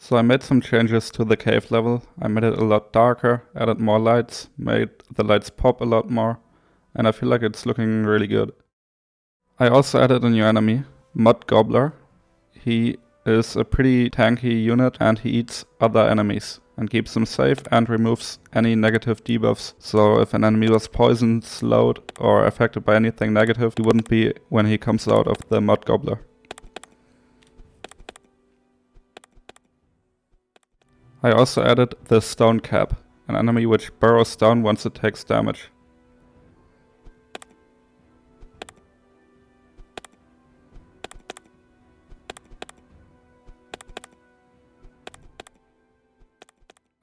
So I made some changes to the cave level. I made it a lot darker, added more lights, made the lights pop a lot more, and I feel like it's looking really good. I also added a new enemy, Mud Gobbler. He is a pretty tanky unit and he eats other enemies and keeps them safe and removes any negative debuffs. So if an enemy was poisoned, slowed, or affected by anything negative, he wouldn't be when he comes out of the Mud Gobbler. I also added the Stone Cap, an enemy which burrows down once it takes damage.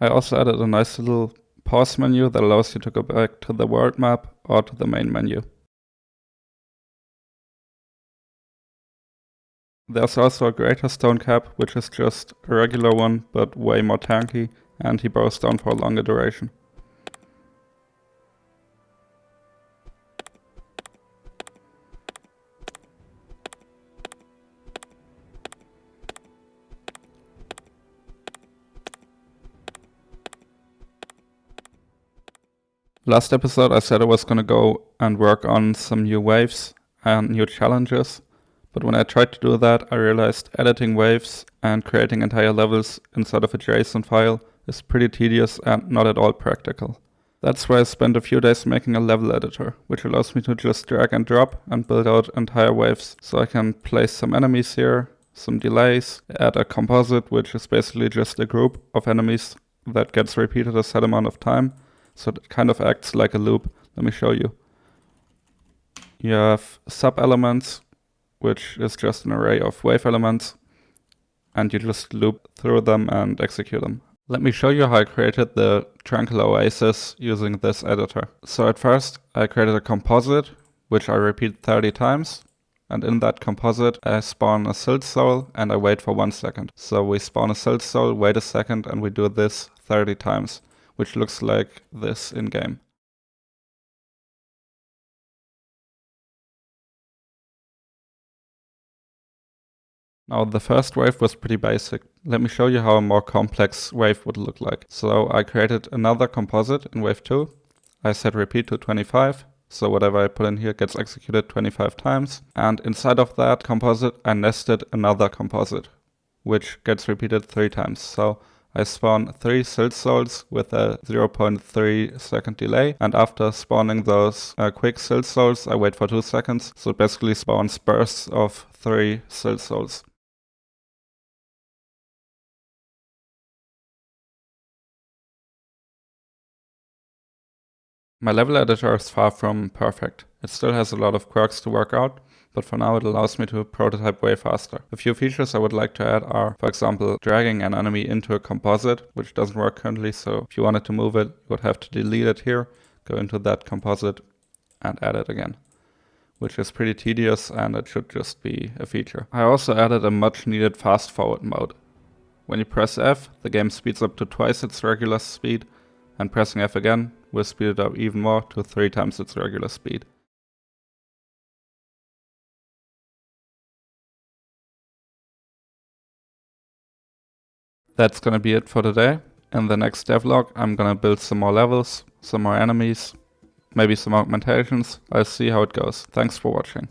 I also added a nice little pause menu that allows you to go back to the world map or to the main menu. There's also a greater Stone Cap, which is just a regular one, but way more tanky, and he burrows down for a longer duration. Last episode I said I was gonna go and work on some new waves and new challenges. But when I tried to do that, I realized editing waves and creating entire levels inside of a JSON file is pretty tedious and not at all practical. That's why I spent a few days making a level editor, which allows me to just drag and drop and build out entire waves. So I can place some enemies here, some delays, add a composite, which is basically just a group of enemies that gets repeated a set amount of time. So it kind of acts like a loop. Let me show you. You have sub-elements, which is just an array of wave elements, and you just loop through them and execute them. Let me show you how I created the Tranquil Oasis using this editor. So at first I created a composite, which I repeat 30 times, and in that composite I spawn a Silt Soul and I wait for 1 second. So we spawn a Silt Soul, wait a second, and we do this 30 times, which looks like this in-game. Now the first wave was pretty basic. Let me show you how a more complex wave would look like. So I created another composite in wave 2. I set repeat to 25. So whatever I put in here gets executed 25 times. And inside of that composite, I nested another composite, which gets repeated 3 times. So I spawn 3 Silt Souls with a 0.3 second delay, and after spawning those quick Silt Souls, I wait for 2 seconds, so it basically spawns bursts of 3 Silt Souls. My level editor is far from perfect. It still has a lot of quirks to work out, but for now it allows me to prototype way faster. A few features I would like to add are, for example, dragging an enemy into a composite, which doesn't work currently, so if you wanted to move it, you would have to delete it here, go into that composite and add it again, which is pretty tedious and it should just be a feature. I also added a much needed fast forward mode. When you press F, the game speeds up to twice its regular speed, and pressing F again will speed it up even more to 3 times its regular speed. That's gonna be it for today. In the next devlog, I'm gonna build some more levels, some more enemies, maybe some augmentations. I'll see how it goes. Thanks for watching.